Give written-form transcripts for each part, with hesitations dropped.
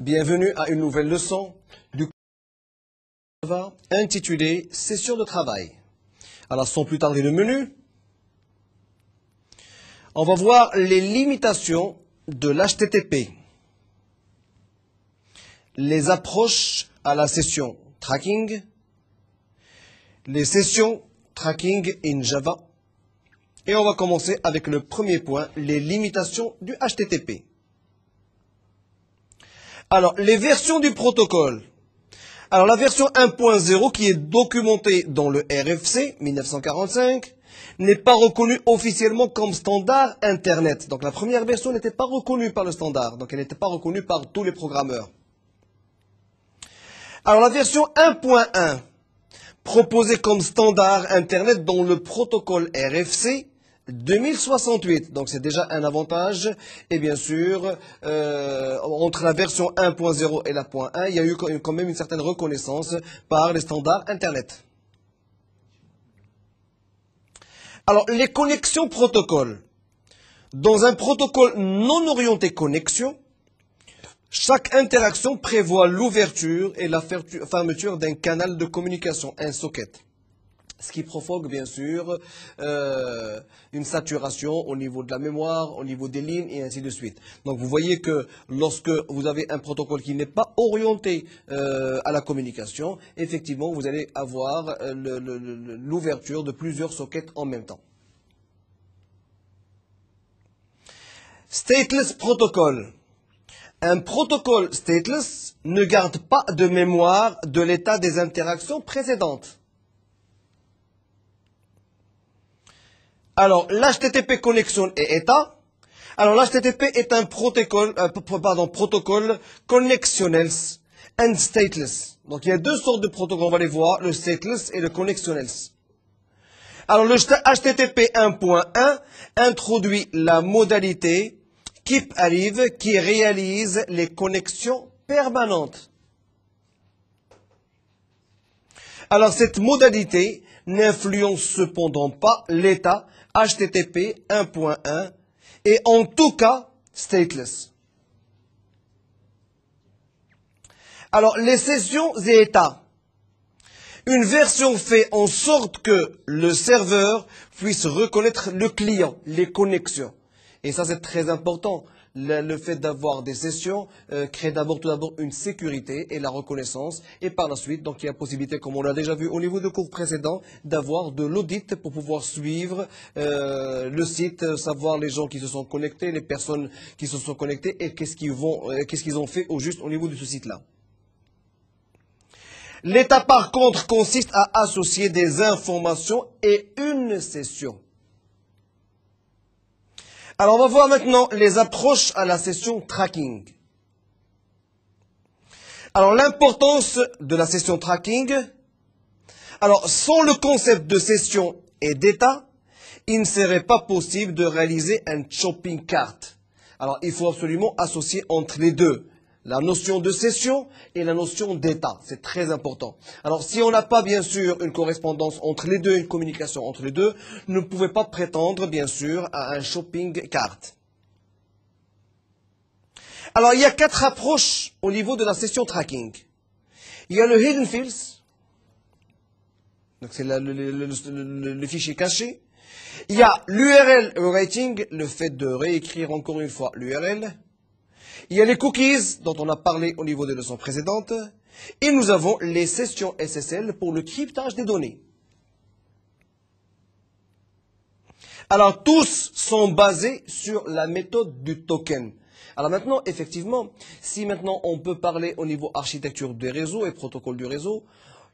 Bienvenue à une nouvelle leçon du cours intitulée Session de travail. Alors sans plus tarder le menu, on va voir les limitations de l'HTTP, les approches à la session tracking, les sessions tracking in Java, et on va commencer avec le premier point, les limitations du HTTP. Alors, les versions du protocole. Alors, la version 1.0 qui est documentée dans le RFC 1945 n'est pas reconnue officiellement comme standard Internet. Donc, la première version n'était pas reconnue par le standard. Donc, elle n'était pas reconnue par tous les programmeurs. Alors, la version 1.1 proposée comme standard Internet dans le protocole RFC 2068, donc c'est déjà un avantage, et bien sûr, entre la version 1.0 et la .1, il y a eu quand même une certaine reconnaissance par les standards Internet. Alors, les connexions protocole. Dans un protocole non orienté connexion, chaque interaction prévoit l'ouverture et la fermeture d'un canal de communication, un socket. Ce qui provoque bien sûr une saturation au niveau de la mémoire, au niveau des lignes et ainsi de suite. Donc vous voyez que lorsque vous avez un protocole qui n'est pas orienté à la communication, effectivement vous allez avoir l'ouverture de plusieurs sockets en même temps. Stateless protocol. Un protocole stateless ne garde pas de mémoire de l'état des interactions précédentes. Alors, l'HTTP connexion et état. Alors, l'HTTP est un protocole connectionnels and stateless. Donc, il y a deux sortes de protocoles, on va les voir, le stateless et le connectionnels. Alors, le HTTP 1.1 introduit la modalité keep arrive qui réalise les connexions permanentes. Alors, cette modalité n'influence cependant pas l'état HTTP 1.1 et en tout cas stateless. Alors, les sessions et états. Une version fait en sorte que le serveur puisse reconnaître le client, les connexions. Et ça, c'est très important. Le fait d'avoir des sessions crée tout d'abord une sécurité et la reconnaissance. Et par la suite, donc il y a la possibilité, comme on l'a déjà vu au niveau de cours précédents, d'avoir de l'audit pour pouvoir suivre le site, savoir les gens qui se sont connectés, les personnes qui se sont connectées et qu'est-ce qu'ils ont fait au juste au niveau de ce site-là. L'état, par contre, consiste à associer des informations et une session. Alors, on va voir maintenant les approches à la session tracking. Alors, l'importance de la session tracking. Alors, sans le concept de session et d'état, il ne serait pas possible de réaliser un shopping cart. Alors, il faut absolument associer entre les deux la notion de session et la notion d'état. C'est très important. Alors, si on n'a pas, bien sûr, une correspondance entre les deux, une communication entre les deux, ne pouvez pas prétendre, bien sûr, à un shopping cart. Alors, il y a 4 approches au niveau de la session tracking. Il y a le hidden fields. Donc, c'est le fichier caché. Il y a l'URL rewriting, le fait de réécrire encore une fois l'URL. Il y a les cookies, dont on a parlé au niveau des leçons précédentes. Et nous avons les sessions SSL pour le cryptage des données. Alors, tous sont basés sur la méthode du token. Alors maintenant, effectivement, si maintenant on peut parler au niveau architecture des réseaux et protocole du réseau,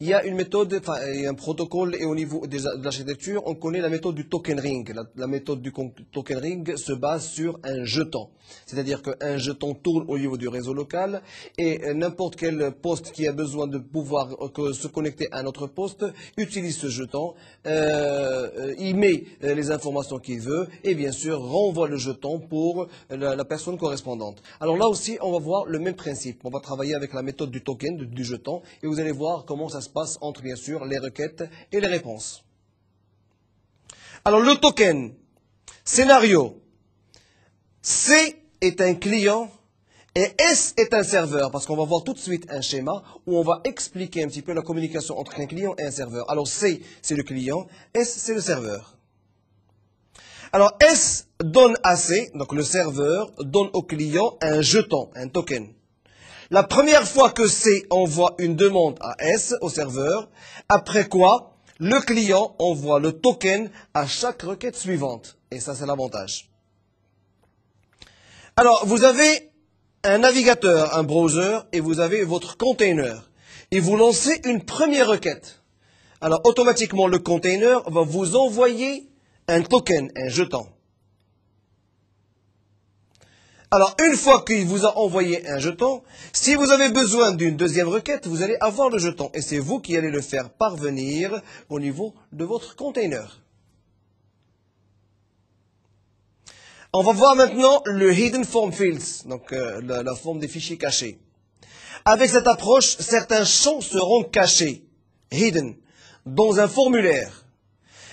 il y a une méthode, il y a un protocole et au niveau de l'architecture, on connaît la méthode du token ring. La méthode du token ring se base sur un jeton. C'est-à-dire qu'un jeton tourne au niveau du réseau local et n'importe quel poste qui a besoin de pouvoir se connecter à un autre poste utilise ce jeton, il met les informations qu'il veut et bien sûr renvoie le jeton pour la personne correspondante. Alors là aussi, on va voir le même principe. On va travailler avec la méthode du token, du jeton, et vous allez voir comment ça se passe entre, bien sûr, les requêtes et les réponses. Alors, le token, scénario. C est un client Et S est un serveur, parce qu'on va voir tout de suite un schéma où on va expliquer un petit peu la communication entre un client et un serveur. Alors C, c'est le client, S, c'est le serveur. Alors S donne à C, donc le serveur, donne au client un jeton, un token. La première fois que C envoie une demande à S, au serveur, après quoi, le client envoie le token à chaque requête suivante. Et ça, c'est l'avantage. Alors, vous avez un navigateur, un browser, et vous avez votre container. Et vous lancez une première requête. Alors, automatiquement, le container va vous envoyer un token, un jeton. Alors, une fois qu'il vous a envoyé un jeton, si vous avez besoin d'une deuxième requête, vous allez avoir le jeton. Et c'est vous qui allez le faire parvenir au niveau de votre container. On va voir maintenant le Hidden Form Fields, donc la forme des fichiers cachés. Avec cette approche, certains champs seront cachés, hidden, dans un formulaire.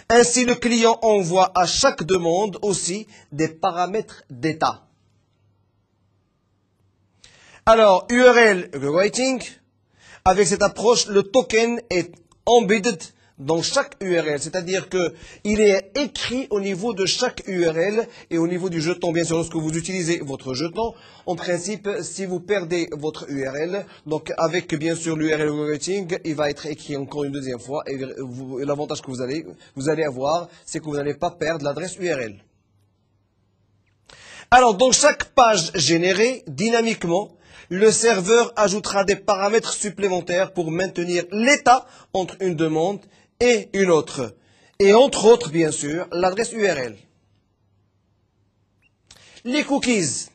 Ainsi, le client envoie à chaque demande aussi des paramètres d'état. Alors, URL rewriting, avec cette approche, le token est embedded dans chaque URL, c'est-à-dire qu'il est écrit au niveau de chaque URL et au niveau du jeton, bien sûr, lorsque vous utilisez votre jeton, en principe, si vous perdez votre URL, donc avec bien sûr l'URL rewriting, il va être écrit encore une deuxième fois et l'avantage que vous allez avoir, c'est que vous n'allez pas perdre l'adresse URL. Alors, dans chaque page générée, dynamiquement, le serveur ajoutera des paramètres supplémentaires pour maintenir l'état entre une demande et une autre. Et entre autres, bien sûr, l'adresse URL. Les cookies,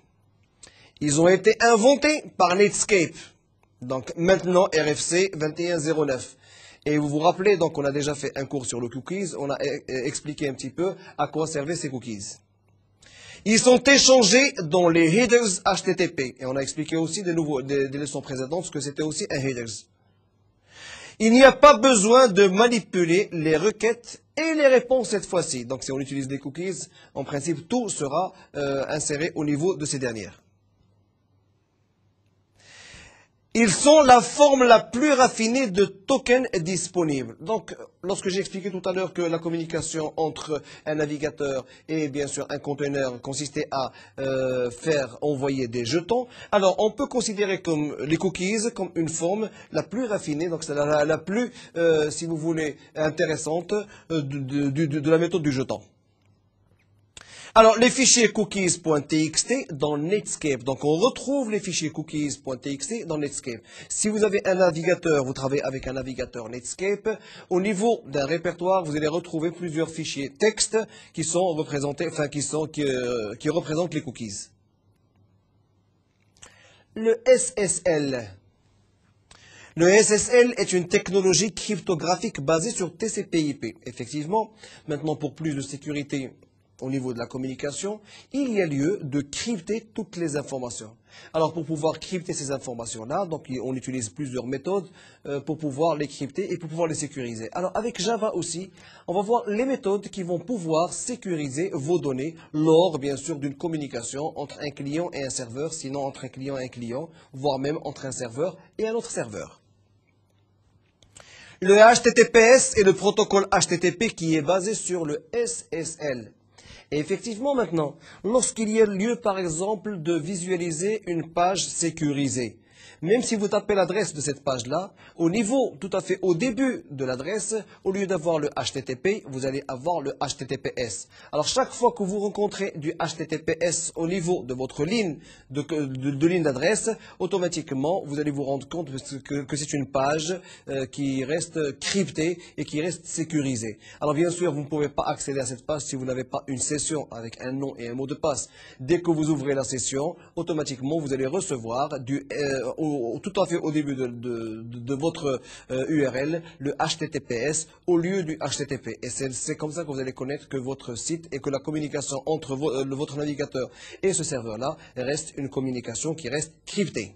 ils ont été inventés par Netscape. Donc maintenant, RFC 2109. Et vous vous rappelez, donc on a déjà fait un cours sur les cookies, on a expliqué un petit peu à quoi servaient ces cookies. Ils sont échangés dans les headers HTTP. Et on a expliqué aussi des leçons précédentes ce que c'était aussi un headers. Il n'y a pas besoin de manipuler les requêtes et les réponses cette fois-ci. Donc si on utilise des cookies, en principe, tout sera inséré au niveau de ces dernières. Ils sont la forme la plus raffinée de tokens disponible. Donc, lorsque j'ai expliqué tout à l'heure que la communication entre un navigateur et bien sûr un conteneur consistait à faire envoyer des jetons, alors on peut considérer comme les cookies comme une forme la plus raffinée, donc c'est la plus, si vous voulez, intéressante de la méthode du jeton. Alors, les fichiers cookies.txt dans Netscape. Donc, on retrouve les fichiers cookies.txt dans Netscape. Si vous avez un navigateur, vous travaillez avec un navigateur Netscape, au niveau d'un répertoire, vous allez retrouver plusieurs fichiers texte qui sont représentés, enfin, qui représentent les cookies. Le SSL. Le SSL est une technologie cryptographique basée sur TCP/IP. Effectivement, maintenant, pour plus de sécurité au niveau de la communication, il y a lieu de crypter toutes les informations. Alors, pour pouvoir crypter ces informations-là, donc on utilise plusieurs méthodes pour pouvoir les crypter et pour pouvoir les sécuriser. Alors, avec Java aussi, on va voir les méthodes qui vont pouvoir sécuriser vos données lors, bien sûr, d'une communication entre un client et un serveur, sinon entre un client et un client, voire même entre un serveur et un autre serveur. Le HTTPS est le protocole HTTP qui est basé sur le SSL. Et effectivement, maintenant, lorsqu'il y a lieu, par exemple, de visualiser une page sécurisée, même si vous tapez l'adresse de cette page-là, au niveau, tout à fait au début de l'adresse, au lieu d'avoir le HTTP, vous allez avoir le HTTPS. Alors, chaque fois que vous rencontrez du HTTPS au niveau de votre ligne de ligne d'adresse, automatiquement, vous allez vous rendre compte que c'est une page qui reste cryptée et qui reste sécurisée. Alors, bien sûr, vous ne pouvez pas accéder à cette page si vous n'avez pas une session avec un nom et un mot de passe. Dès que vous ouvrez la session, automatiquement, vous allez recevoir tout à fait au début de votre URL, le HTTPS au lieu du HTTP. Et c'est comme ça que vous allez connaître que votre site et que la communication entre votre navigateur et ce serveur-là reste une communication qui reste cryptée.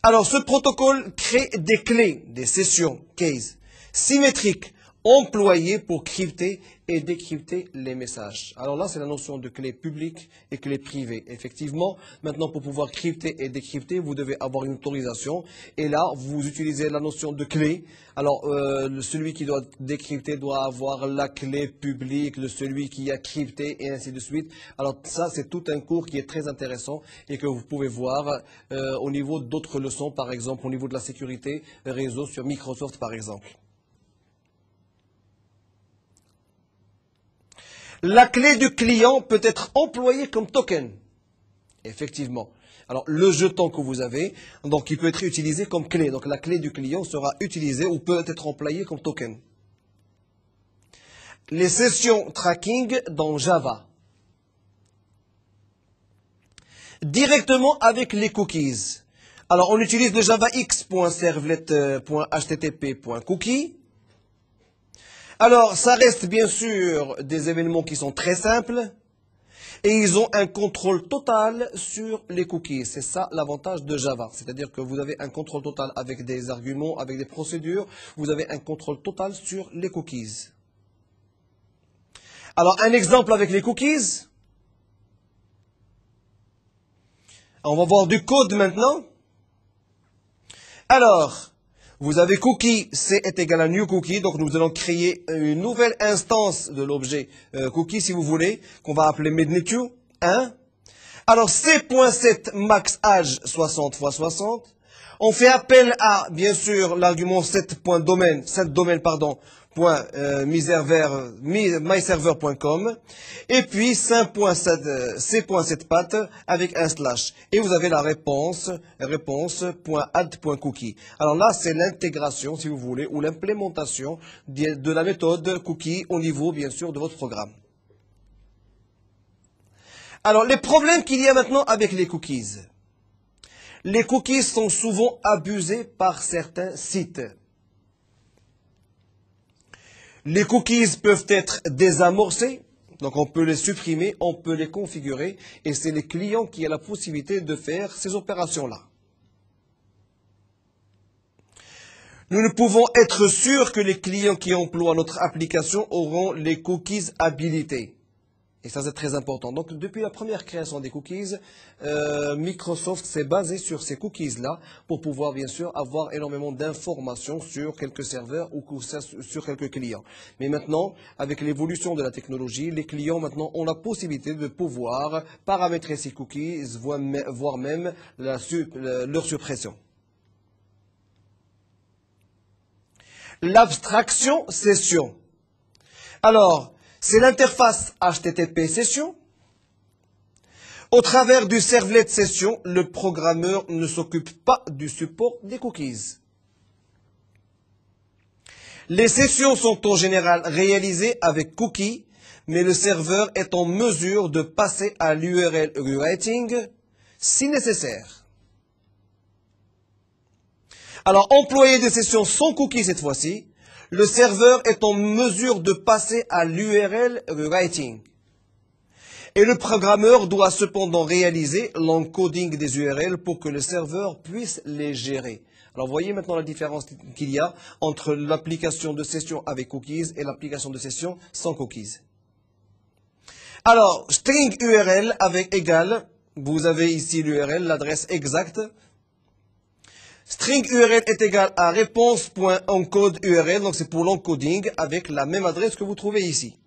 Alors, ce protocole crée des clés, des sessions, keys, symétriques, employées pour crypter et décrypter les messages. Alors là, c'est la notion de clé publique et clé privée. Effectivement, maintenant, pour pouvoir crypter et décrypter, vous devez avoir une autorisation. Et là, vous utilisez la notion de clé. Alors, celui qui doit décrypter doit avoir la clé publique de celui qui a crypté et ainsi de suite. Alors ça, c'est tout un cours qui est très intéressant et que vous pouvez voir au niveau d'autres leçons, par exemple, au niveau de la sécurité réseau sur Microsoft, par exemple. La clé du client peut être employée comme token. Effectivement. Alors, le jeton que vous avez, donc, il peut être utilisé comme clé. Donc, la clé du client sera utilisée ou peut être employée comme token. Les sessions tracking dans Java. Directement avec les cookies. Alors, on utilise le javax.servlet.http.cookie. Alors, ça reste bien sûr des événements qui sont très simples et ils ont un contrôle total sur les cookies. C'est ça l'avantage de Java. C'est-à-dire que vous avez un contrôle total avec des arguments, avec des procédures. Vous avez un contrôle total sur les cookies. Alors, un exemple avec les cookies. On va voir du code maintenant. Alors, vous avez cookie, C est égal à new cookie, donc nous allons créer une nouvelle instance de l'objet cookie, si vous voulez, qu'on va appeler magnitude 1. Alors, C.set max age 60 x 60. On fait appel à, bien sûr, l'argument set.domain, myserver.com, et puis c.setpath avec un slash. Et vous avez la réponse.add.cookie. Alors là, c'est l'intégration, si vous voulez, ou l'implémentation de la méthode cookie au niveau, bien sûr, de votre programme. Alors, les problèmes qu'il y a maintenant avec les cookies. Les cookies sont souvent abusés par certains sites. Les cookies peuvent être désamorcés, donc on peut les supprimer, on peut les configurer, et c'est les clients qui ont la possibilité de faire ces opérations-là. Nous ne pouvons être sûrs que les clients qui emploient notre application auront les cookies habilités. Et ça, c'est très important. Donc, depuis la première création des cookies, Microsoft s'est basé sur ces cookies-là pour pouvoir, bien sûr, avoir énormément d'informations sur quelques serveurs ou sur quelques clients. Mais maintenant, avec l'évolution de la technologie, les clients, maintenant, ont la possibilité de pouvoir paramétrer ces cookies, voire même leur suppression. L'abstraction session. Alors, c'est l'interface HTTP session. Au travers du servlet session, le programmeur ne s'occupe pas du support des cookies. Les sessions sont en général réalisées avec cookies, mais le serveur est en mesure de passer à l'URL rewriting si nécessaire. Alors, employer des sessions sans cookies cette fois-ci, le serveur est en mesure de passer à l'URL rewriting. Et le programmeur doit cependant réaliser l'encoding des URL pour que le serveur puisse les gérer. Alors, voyez maintenant la différence qu'il y a entre l'application de session avec cookies et l'application de session sans cookies. Alors, string URL avec égal, vous avez ici l'URL, l'adresse exacte. String URL est égal à réponse.encode URL, donc c'est pour l'encoding avec la même adresse que vous trouvez ici.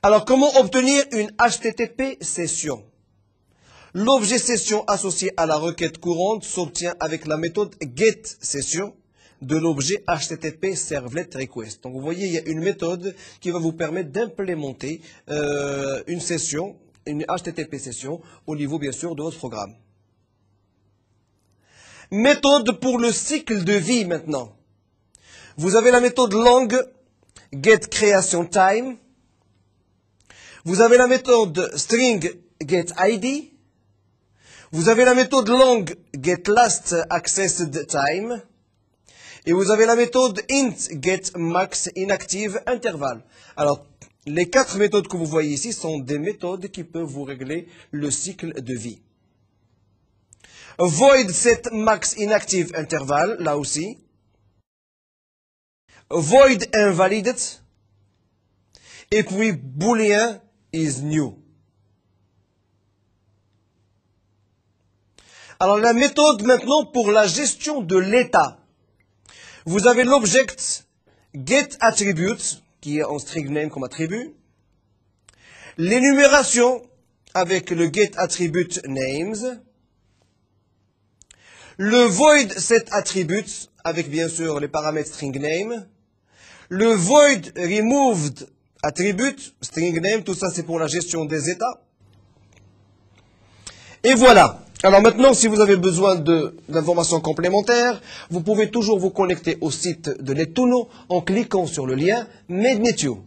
Alors, comment obtenir une HTTP session? L'objet session associé à la requête courante s'obtient avec la méthode getSession de l'objet HTTP Servlet Request. Donc, vous voyez, il y a une méthode qui va vous permettre d'implémenter une session, une HTTP session au niveau, bien sûr, de votre programme. Méthode pour le cycle de vie maintenant. Vous avez la méthode long getCreationTime. Vous avez la méthode string getID. Vous avez la méthode long getLastAccessedTime. Et vous avez la méthode int getMaxInActiveInterval. Alors, les 4 méthodes que vous voyez ici sont des méthodes qui peuvent vous régler le cycle de vie. Void set max inactive interval, là aussi. void invalided, et puis boolean is new. Alors la méthode maintenant pour la gestion de l'état. Vous avez l'object getAttribute, qui est en string name comme attribut. L'énumération avec le getAttributeNames. Le void setAttribute avec bien sûr les paramètres string name. Le void removed attribute, string name, tout ça c'est pour la gestion des états. Et voilà. Alors maintenant, si vous avez besoin d'informations complémentaires, vous pouvez toujours vous connecter au site de Netuno en cliquant sur le lien Mednetio.